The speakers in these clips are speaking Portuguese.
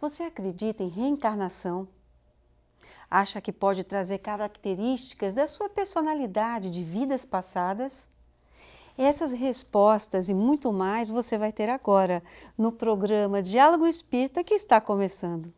Você acredita em reencarnação? Acha que pode trazer características da sua personalidade de vidas passadas? Essas respostas e muito mais você vai ter agora no programa Diálogo Espírita que está começando.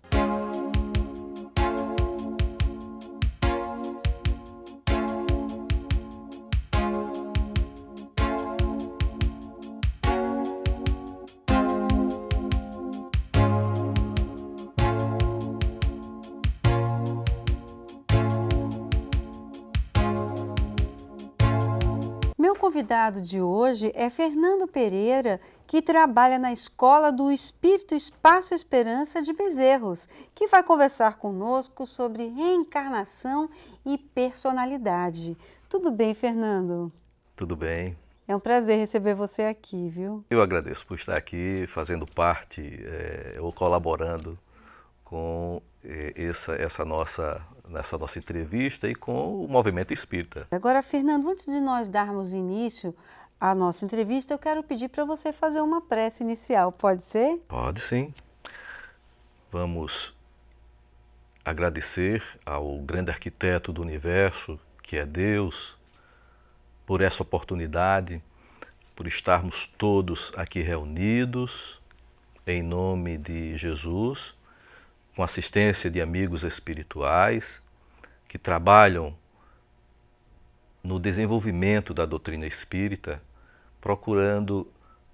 Meu convidado de hoje é Fernando Pereira, que trabalha na Escola do Espírito Espaço Esperança de Bezerros, que vai conversar conosco sobre reencarnação e personalidade. Tudo bem, Fernando? Tudo bem. É um prazer receber você aqui, viu? Eu agradeço por estar aqui fazendo parte ou colaborando com essa nossa entrevista e com o movimento espírita. Agora, Fernando, antes de nós darmos início à nossa entrevista, eu quero pedir para você fazer uma prece inicial, pode ser? Pode sim. Vamos agradecer ao grande arquiteto do universo, que é Deus, por essa oportunidade, por estarmos todos aqui reunidos, em nome de Jesus, com assistência de amigos espirituais que trabalham no desenvolvimento da doutrina espírita, procurando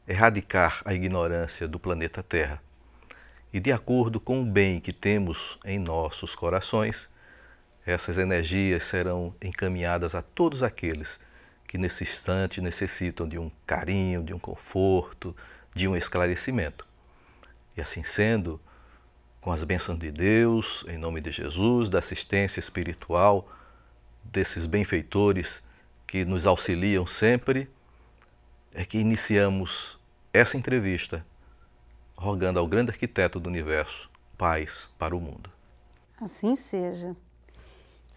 erradicar a ignorância do planeta Terra. E de acordo com o bem que temos em nossos corações, essas energias serão encaminhadas a todos aqueles que nesse instante necessitam de um carinho, de um conforto, de um esclarecimento. E assim sendo, com as bênçãos de Deus, em nome de Jesus, da assistência espiritual, desses benfeitores que nos auxiliam sempre, é que iniciamos essa entrevista rogando ao grande arquiteto do universo paz para o mundo. Assim seja.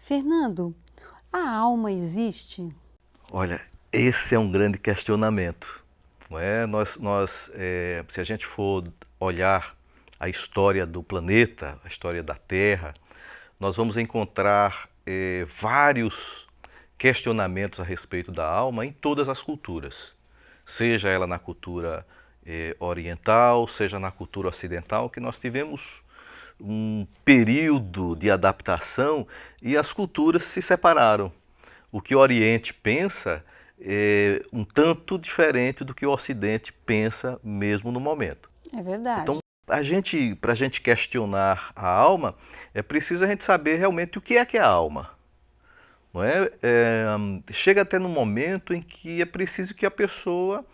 Fernando, a alma existe? Olha, esse é um grande questionamento, não é? Se a gente for olhar a história do planeta, a história da Terra, nós vamos encontrar vários questionamentos a respeito da alma em todas as culturas, seja ela na cultura oriental, seja na cultura ocidental, que nós tivemos um período de adaptação e as culturas se separaram. O que o Oriente pensa é um tanto diferente do que o Ocidente pensa mesmo no momento. É verdade. Então, para a gente questionar a alma, é preciso a gente saber realmente o que é a alma. Não é? Chega até no momento em que é preciso que a pessoa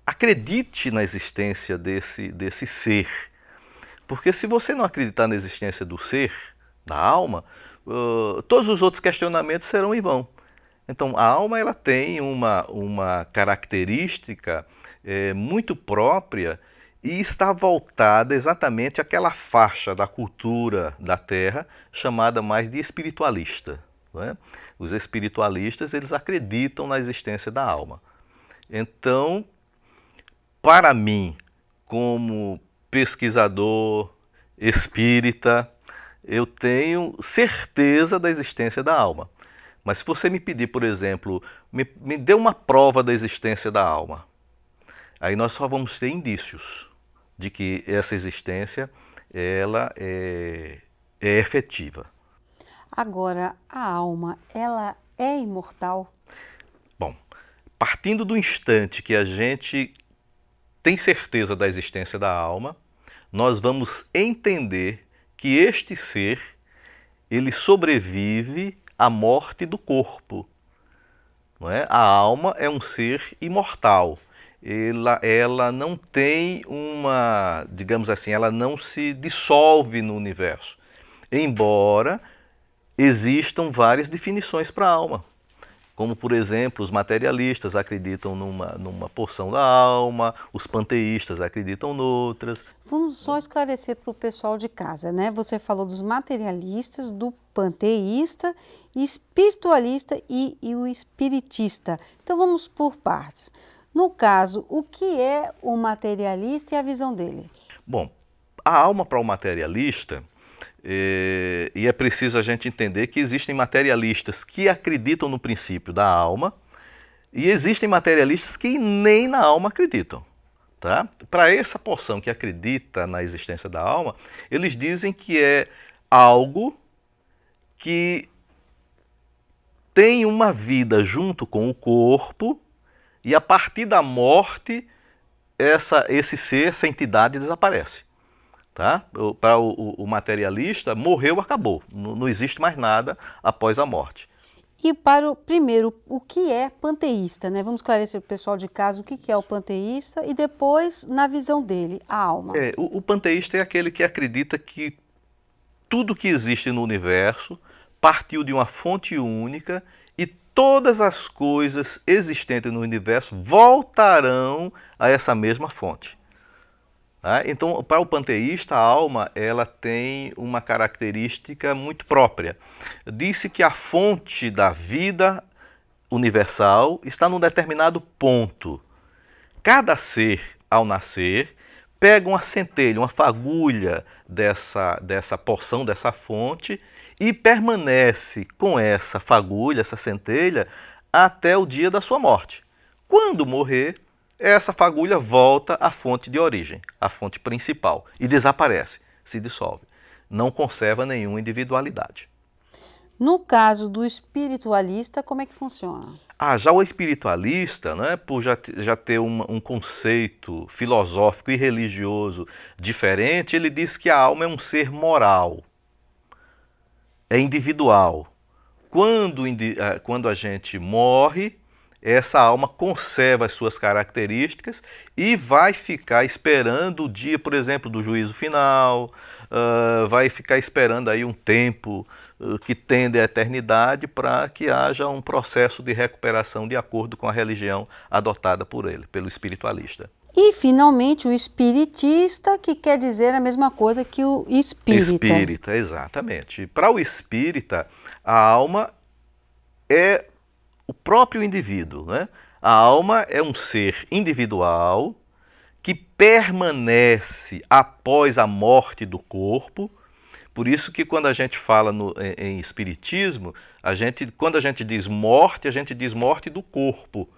acredite na existência desse ser. Porque se você não acreditar na existência do ser, da alma, todos os outros questionamentos serão em vão. Então, a alma ela tem uma característica muito própria e está voltada exatamente àquela faixa da cultura da Terra chamada mais de espiritualista. Não é? Os espiritualistas eles acreditam na existência da alma. Então, para mim, como pesquisador espírita, eu tenho certeza da existência da alma. Mas se você me pedir, por exemplo, me dê uma prova da existência da alma, aí nós só vamos ter indícios de que essa existência ela é efetiva. Agora, a alma, ela é imortal? Bom, partindo do instante que a gente tem certeza da existência da alma, nós vamos entender que este ser, ele sobrevive à morte do corpo. Não é? A alma é um ser imortal. Ela não tem digamos assim, ela não se dissolve no universo. Embora existam várias definições para a alma. Como, por exemplo, os materialistas acreditam numa porção da alma, os panteístas acreditam noutras. Vamos só esclarecer para o pessoal de casa, né? Você falou dos materialistas, do panteísta, espiritualista e o espiritista. Então vamos por partes. No caso, o que é o materialista e a visão dele? Bom, A alma para o materialista, e é preciso a gente entender que existem materialistas que acreditam no princípio da alma e existem materialistas que nem na alma acreditam. Tá? Para essa porção que acredita na existência da alma, eles dizem que é algo que tem uma vida junto com o corpo e a partir da morte esse ser, essa entidade desaparece. Tá? Para o materialista, morreu, acabou. Não existe mais nada após a morte. E para o primeiro, o que é panteísta, né? Vamos esclarecer para o pessoal de casa o que é o panteísta e depois, na visão dele, a alma. O panteísta é aquele que acredita que tudo que existe no universo partiu de uma fonte única e todas as coisas existentes no universo voltarão a essa mesma fonte. Então, para o panteísta, a alma ela tem uma característica muito própria. Disse que a fonte da vida universal está num determinado ponto. Cada ser, ao nascer, pega uma centelha, uma fagulha dessa porção, dessa fonte, e permanece com essa fagulha, essa centelha, até o dia da sua morte. Quando morrer, essa fagulha volta à fonte de origem, à fonte principal, e desaparece, se dissolve. Não conserva nenhuma individualidade. No caso do espiritualista, como é que funciona? Já o espiritualista, né, por já ter um conceito filosófico e religioso diferente, ele diz que a alma é um ser moral, é individual. Quando a gente morre, essa alma conserva as suas características e vai ficar esperando o dia, por exemplo, do juízo final, vai ficar esperando aí um tempo que tende à eternidade para que haja um processo de recuperação de acordo com a religião adotada por ele, pelo espiritualista. E, finalmente, o espiritista, que quer dizer a mesma coisa que o espírita. Espírita, exatamente. Para o espírita, a alma é o próprio indivíduo, né? A alma é um ser individual que permanece após a morte do corpo. Por isso que quando a gente fala em espiritismo, quando a gente diz morte do corpo.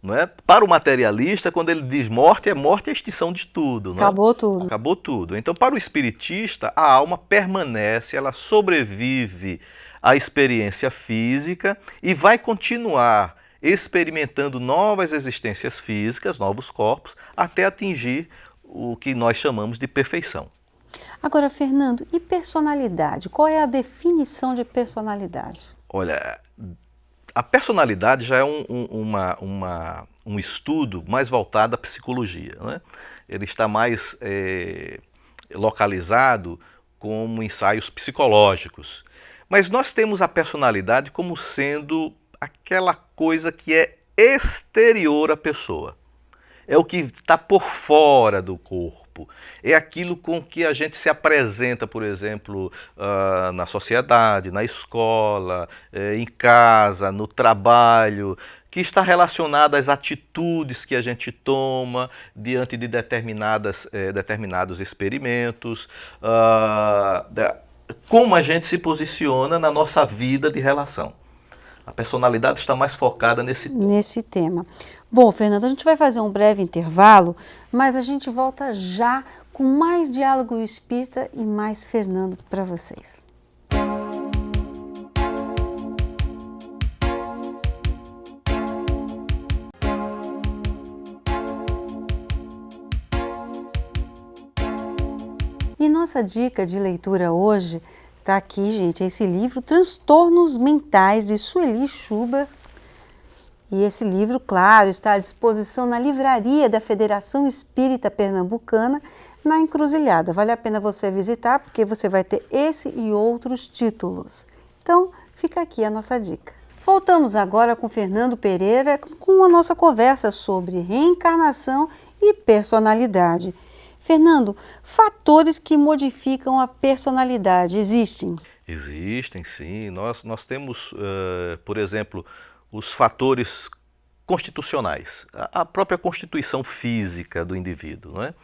Não é? Para o materialista, quando ele diz morte, é morte a extinção de tudo. Não é? Acabou tudo. Acabou tudo. Então, para o espiritista, a alma permanece, ela sobrevive à experiência física e vai continuar experimentando novas existências físicas, novos corpos, até atingir o que nós chamamos de perfeição. Agora, Fernando, e personalidade? Qual é a definição de personalidade? Olha, a personalidade já é um estudo mais voltado à psicologia, né? Ele está mais localizado como ensaios psicológicos. Mas nós temos a personalidade como sendo aquela coisa que é exterior à pessoa. É o que está por fora do corpo. É aquilo com que a gente se apresenta, por exemplo, na sociedade, na escola, em casa, no trabalho, que está relacionado às atitudes que a gente toma diante de determinados experimentos, como a gente se posiciona na nossa vida de relação. A personalidade está mais focada nesse tema. Bom, Fernando, a gente vai fazer um breve intervalo, mas a gente volta já com mais Diálogo Espírita e mais Fernando para vocês. E nossa dica de leitura hoje está aqui, gente, esse livro Transtornos Mentais, de Sueli Schubert. E esse livro, claro, está à disposição na livraria da Federação Espírita Pernambucana, na Encruzilhada. Vale a pena você visitar, porque você vai ter esse e outros títulos. Então, fica aqui a nossa dica. Voltamos agora com Fernando Pereira, com a nossa conversa sobre reencarnação e personalidade. Fernando, fatores que modificam a personalidade existem? Existem, sim. Nós temos, por exemplo, os fatores constitucionais, a própria constituição física do indivíduo, não é?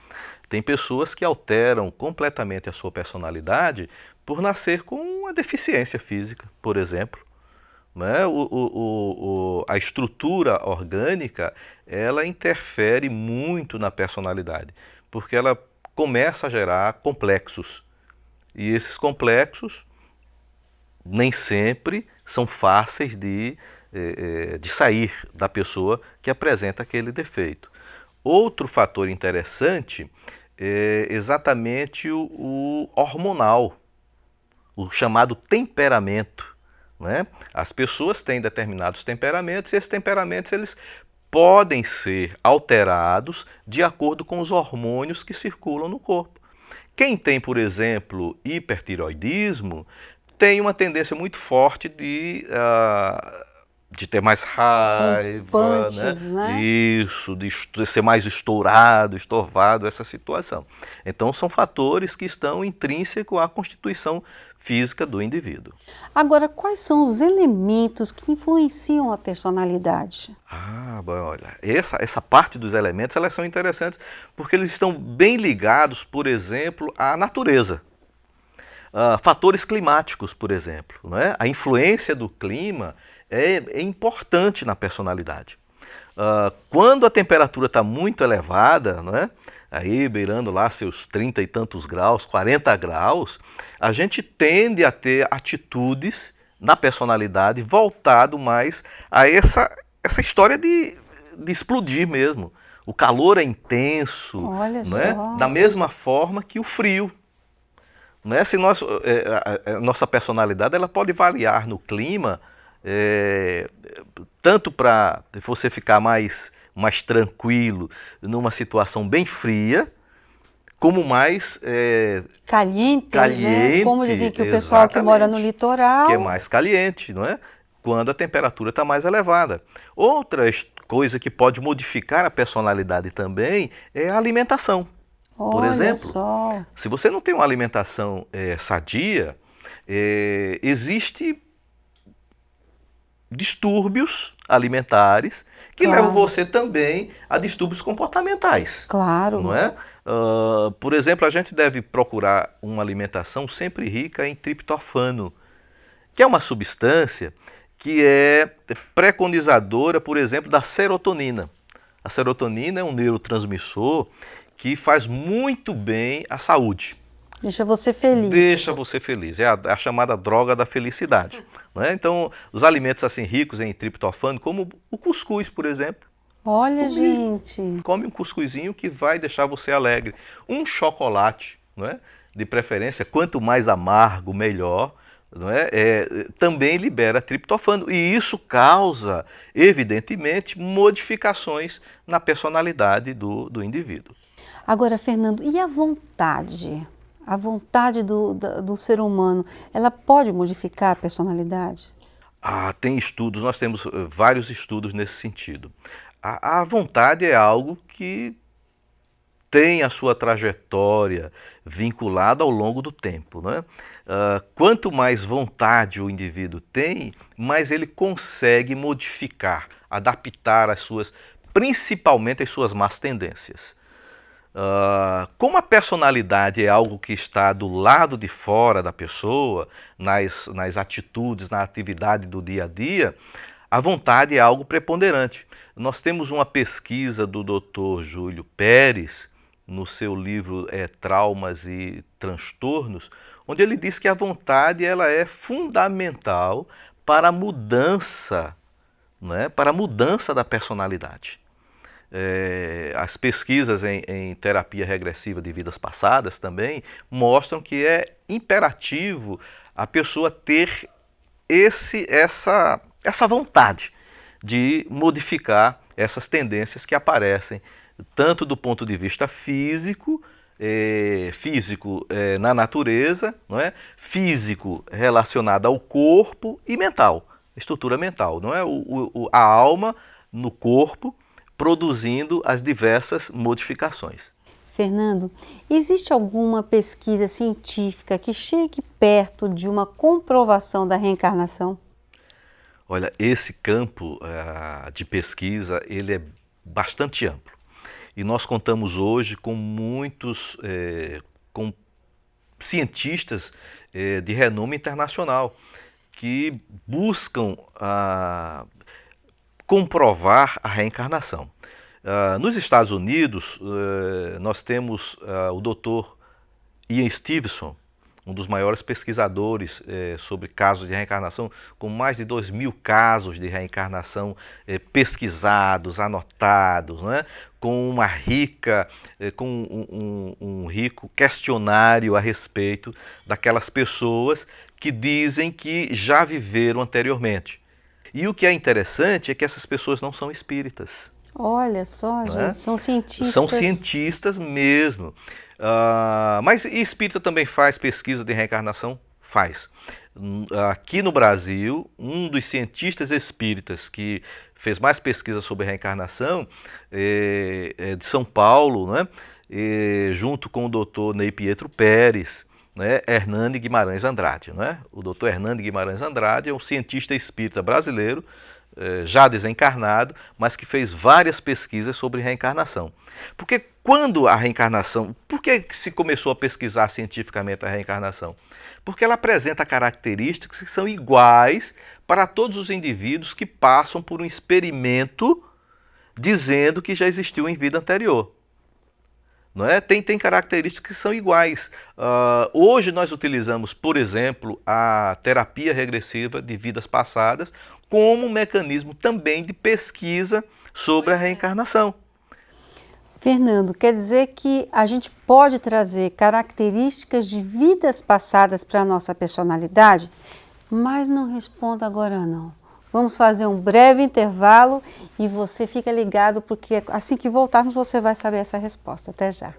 Tem pessoas que alteram completamente a sua personalidade por nascer com uma deficiência física, por exemplo. Né? A estrutura orgânica, ela interfere muito na personalidade, porque ela começa a gerar complexos. E esses complexos nem sempre são fáceis de sair da pessoa que apresenta aquele defeito. Outro fator interessante é exatamente o hormonal, o chamado temperamento. Né? As pessoas têm determinados temperamentos e esses temperamentos eles podem ser alterados de acordo com os hormônios que circulam no corpo. Quem tem, por exemplo, hipertireoidismo, tem uma tendência muito forte de ter mais raiva, Rompantes, né? Isso, de ser mais estourado, estorvado, essa situação. Então, são fatores que estão intrínsecos à constituição física do indivíduo. Agora, quais são os elementos que influenciam a personalidade? Bom, olha, essa parte dos elementos, elas são interessantes porque eles estão bem ligados, por exemplo, à natureza. Fatores climáticos, por exemplo, né? A influência do clima é importante na personalidade. Quando a temperatura está muito elevada, né? Aí beirando lá seus 30 e tantos graus, 40 graus, a gente tende a ter atitudes na personalidade voltado mais a essa história de explodir mesmo. O calor é intenso, Olha né? só. Da mesma forma que o frio. Né? Se a nossa personalidade ela pode variar no clima, tanto para você ficar mais tranquilo numa situação bem fria, como mais Caliente, né? Como dizem que o pessoal que exatamente, mora no litoral... que é mais caliente, não é? Quando a temperatura está mais elevada. Outra coisa que pode modificar a personalidade também é a alimentação. Por Olha exemplo, só. se você não tem uma alimentação sadia, existe distúrbios alimentares que Claro. levam você também a distúrbios comportamentais. Claro. Não é? Por exemplo, a gente deve procurar uma alimentação sempre rica em triptofano, que é uma substância que é preconizadora, por exemplo, da serotonina. A serotonina é um neurotransmissor que faz muito bem à saúde. Deixa você feliz. Deixa você feliz. É a chamada droga da felicidade. Né? Então, os alimentos assim ricos em triptofano, como o cuscuz, por exemplo. Olha, gente. Come um cuscuzinho que vai deixar você alegre. Um chocolate, não é? De preferência, quanto mais amargo, melhor. Não é? Também libera triptofano. E isso causa, evidentemente, modificações na personalidade do indivíduo. Agora, Fernando, e a vontade? A vontade do ser humano, ela pode modificar a personalidade? Tem estudos, nós temos vários estudos nesse sentido. A vontade é algo que tem a sua trajetória vinculada ao longo do tempo. Né? Quanto mais vontade o indivíduo tem, mais ele consegue modificar, adaptar principalmente as suas más tendências. Como a personalidade é algo que está do lado de fora da pessoa, nas atitudes, na atividade do dia a dia, a vontade é algo preponderante. Nós temos uma pesquisa do Dr. Júlio Pérez, no seu livro Traumas e Transtornos, onde ele diz que a vontade ela é fundamental para a mudança, né, para a mudança da personalidade. As pesquisas em terapia regressiva de vidas passadas também mostram que é imperativo a pessoa ter essa vontade de modificar essas tendências que aparecem, tanto do ponto de vista físico, na natureza, não é? Físico relacionado ao corpo e mental, estrutura mental, não é? A alma no corpo, produzindo as diversas modificações. Fernando, existe alguma pesquisa científica que chegue perto de uma comprovação da reencarnação? Olha, esse campo de pesquisa ele é bastante amplo. E nós contamos hoje com muitos com cientistas de renome internacional que buscam comprovar a reencarnação. Nos Estados Unidos, nós temos o Dr. Ian Stevenson, um dos maiores pesquisadores sobre casos de reencarnação, com mais de 2.000 casos de reencarnação pesquisados, anotados, né? Com uma rica, um rico questionário a respeito daquelas pessoas que dizem que já viveram anteriormente. E o que é interessante é que essas pessoas não são espíritas. Olha só, gente, são cientistas. São cientistas mesmo. Mas espírita também faz pesquisa de reencarnação? Faz. Aqui no Brasil, um dos cientistas espíritas que fez mais pesquisa sobre reencarnação é de São Paulo, né? Junto com o doutor Ney Pietro Pérez, né? Hernani Guimarães Andrade. Né? O doutor Hernani Guimarães Andrade é um cientista espírita brasileiro, já desencarnado, mas que fez várias pesquisas sobre reencarnação. Porque quando a reencarnação, por que se começou a pesquisar cientificamente a reencarnação? Porque ela apresenta características que são iguais para todos os indivíduos que passam por um experimento dizendo que já existiu em vida anterior. Não é? Tem características que são iguais. Hoje nós utilizamos, por exemplo, a terapia regressiva de vidas passadas como um mecanismo também de pesquisa sobre a reencarnação. Fernando, quer dizer que a gente pode trazer características de vidas passadas para a nossa personalidade? Mas não responda agora não. Vamos fazer um breve intervalo e você fica ligado, porque assim que voltarmos você vai saber essa resposta. Até já.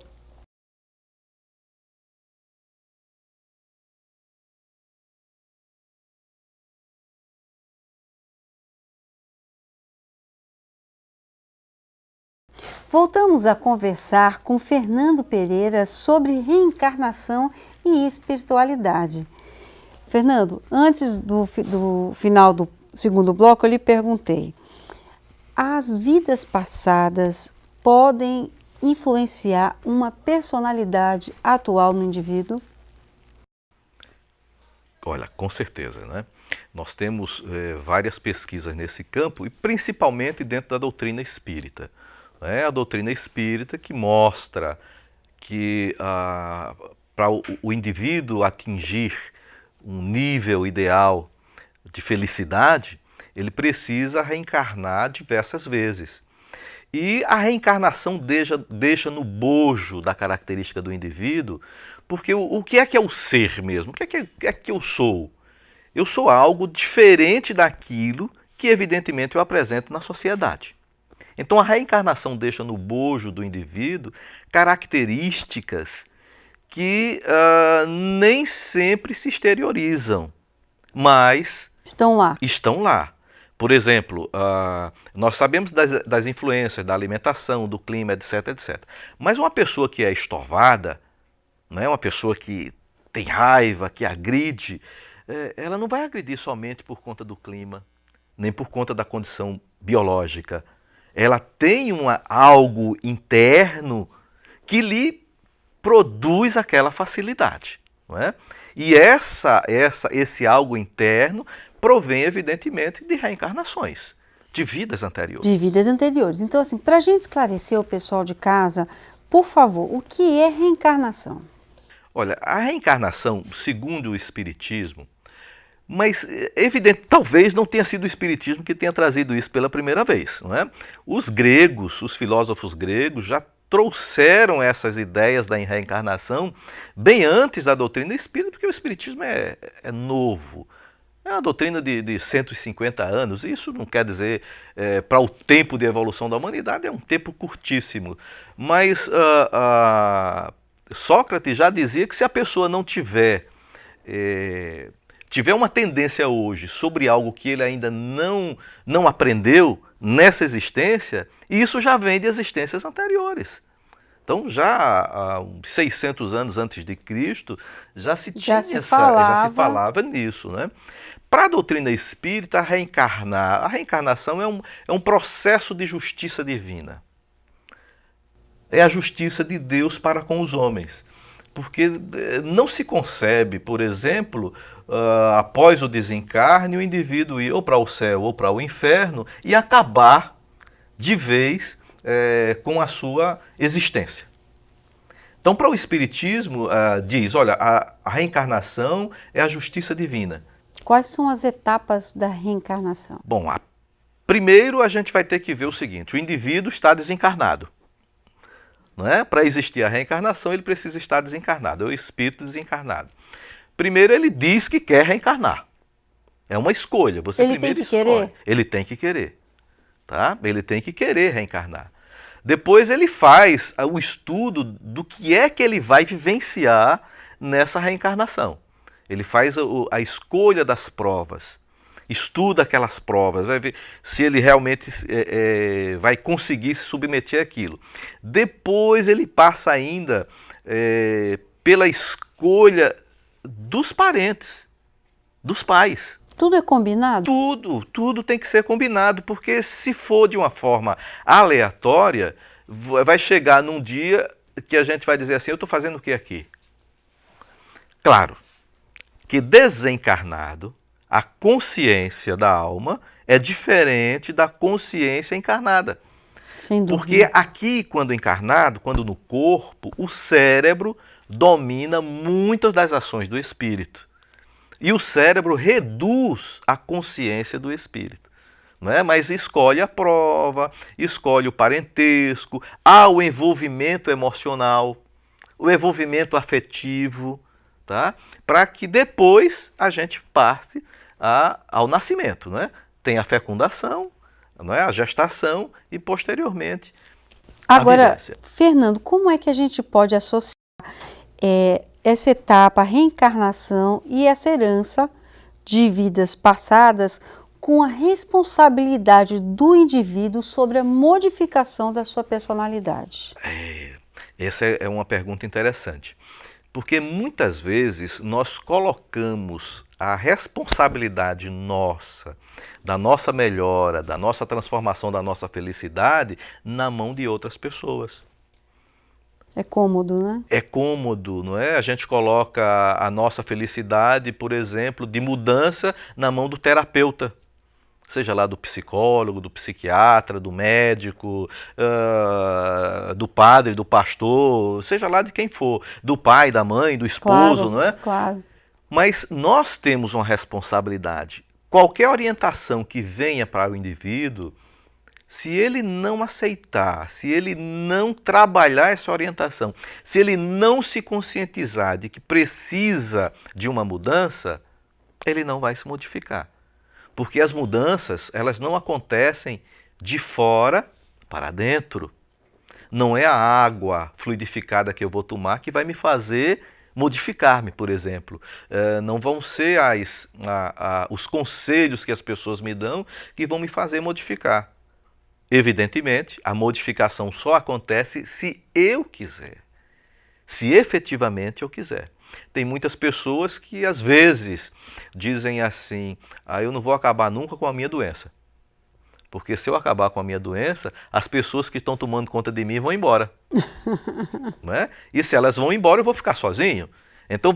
Voltamos a conversar com Fernando Pereira sobre reencarnação e espiritualidade. Fernando, antes do final do segundo bloco, eu lhe perguntei: as vidas passadas podem influenciar uma personalidade atual no indivíduo? Olha, com certeza, né? Nós temos várias pesquisas nesse campo e principalmente dentro da doutrina espírita. A doutrina espírita que mostra que para o indivíduo atingir um nível ideal de felicidade, ele precisa reencarnar diversas vezes. E a reencarnação deixa no bojo da característica do indivíduo, porque o que é o ser mesmo? O que é que eu sou? Eu sou algo diferente daquilo que evidentemente eu apresento na sociedade. Então a reencarnação deixa no bojo do indivíduo características que nem sempre se exteriorizam, mas estão lá. Estão lá. Por exemplo, nós sabemos das influências da alimentação, do clima, etc, etc. Mas uma pessoa que é estorvada, né, uma pessoa que tem raiva, que agride, ela não vai agredir somente por conta do clima, nem por conta da condição biológica. Ela tem algo interno que lhe produz aquela facilidade. Não é? E esse algo interno provém, evidentemente, de reencarnações, de vidas anteriores. De vidas anteriores. Então, assim, para a gente esclarecer o pessoal de casa, por favor, o que é reencarnação? Olha, a reencarnação, segundo o Espiritismo, mas evidente, talvez não tenha sido o Espiritismo que tenha trazido isso pela primeira vez. Não é? Os gregos, os filósofos gregos já trouxeram essas ideias da reencarnação bem antes da doutrina espírita, porque o Espiritismo é novo. É uma doutrina de 150 anos, isso não quer dizer, para o tempo de evolução da humanidade, é um tempo curtíssimo. Mas Sócrates já dizia que se a pessoa não tiver uma tendência hoje sobre algo que ele ainda não aprendeu nessa existência, isso já vem de existências anteriores. Então, já há 600 anos antes de Cristo, já se falava nisso. Né? Para a doutrina espírita, a reencarnação é um processo de justiça divina. é a justiça de Deus para com os homens. Porque não se concebe, por exemplo, após o desencarne, o indivíduo ir ou para o céu ou para o inferno e acabar de vez com a sua existência. Então, para o Espiritismo, diz, olha, a reencarnação é a justiça divina. Quais são as etapas da reencarnação? Bom, primeiro a gente vai ter que ver o seguinte, o indivíduo está desencarnado. Não é? Para existir a reencarnação, ele precisa estar desencarnado, é o espírito desencarnado. Primeiro, ele diz que quer reencarnar. É uma escolha, você ele primeiro tem que escolhe. querer? Ele tem que querer. Tá? Ele tem que querer reencarnar. Depois ele faz o estudo do que é que ele vai vivenciar nessa reencarnação. Ele faz a escolha das provas. Estuda aquelas provas, vai ver se ele realmente vai conseguir se submeter àquilo. Depois ele passa ainda pela escolha dos parentes, dos pais. Tudo é combinado? Tudo tem que ser combinado, porque se for de uma forma aleatória, vai chegar num dia que a gente vai dizer assim, eu estou fazendo o que aqui? Claro que desencarnado, a consciência da alma é diferente da consciência encarnada. Sem dúvida. Porque aqui, quando encarnado, quando no corpo, o cérebro domina muitas das ações do espírito. E o cérebro reduz a consciência do espírito. Não é? Mas escolhe a prova, escolhe o parentesco, há o envolvimento emocional, o envolvimento afetivo, tá? Para que depois a gente passe ao nascimento, né? Tem a fecundação, não é? A gestação e posteriormente Agora, a vivência. Fernando, como é que a gente pode associar essa etapa, a reencarnação e essa herança de vidas passadas com a responsabilidade do indivíduo sobre a modificação da sua personalidade? Essa é uma pergunta interessante, porque muitas vezes nós colocamos a responsabilidade nossa, da nossa melhora, da nossa transformação, da nossa felicidade, na mão de outras pessoas. É cômodo, né? É cômodo, não é? A gente coloca a nossa felicidade, por exemplo, de mudança na mão do terapeuta. Seja lá do psicólogo, do psiquiatra, do médico, do padre, do pastor, seja lá de quem for, do pai, da mãe, do esposo, Claro, não é? claro. Mas nós temos uma responsabilidade. Qualquer orientação que venha para o indivíduo, se ele não aceitar, se ele não trabalhar essa orientação, se ele não se conscientizar de que precisa de uma mudança, ele não vai se modificar. Porque as mudanças, elas não acontecem de fora para dentro. Não é a água fluidificada que eu vou tomar que vai me fazer modificar-me, por exemplo. Não vão ser os conselhos que as pessoas me dão que vão me fazer modificar. Evidentemente, a modificação só acontece se eu quiser, se efetivamente eu quiser. Tem muitas pessoas que às vezes dizem assim, eu não vou acabar nunca com a minha doença. Porque se eu acabar com a minha doença, as pessoas que estão tomando conta de mim vão embora. Não é? E se elas vão embora, eu vou ficar sozinho. Então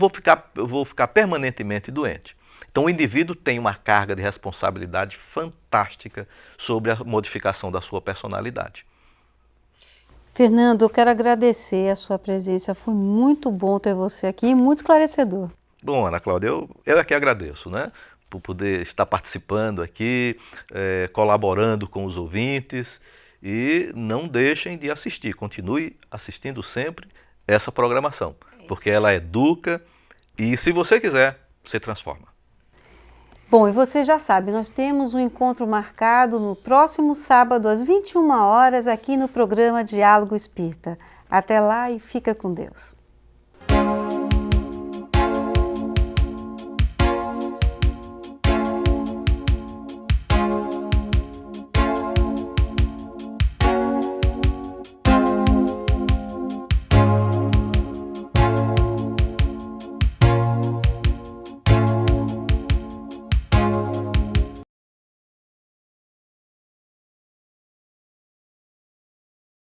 eu vou ficar permanentemente doente. Então o indivíduo tem uma carga de responsabilidade fantástica sobre a modificação da sua personalidade. Fernando, eu quero agradecer a sua presença, foi muito bom ter você aqui e muito esclarecedor. Bom, Ana Cláudia, eu é que agradeço, né? Por poder estar participando aqui, colaborando com os ouvintes e não deixem de assistir, continue assistindo sempre essa programação, porque ela educa e se você quiser, você transforma. Bom, e você já sabe, nós temos um encontro marcado no próximo sábado às 21 horas aqui no programa Diálogo Espírita. Até lá e fica com Deus.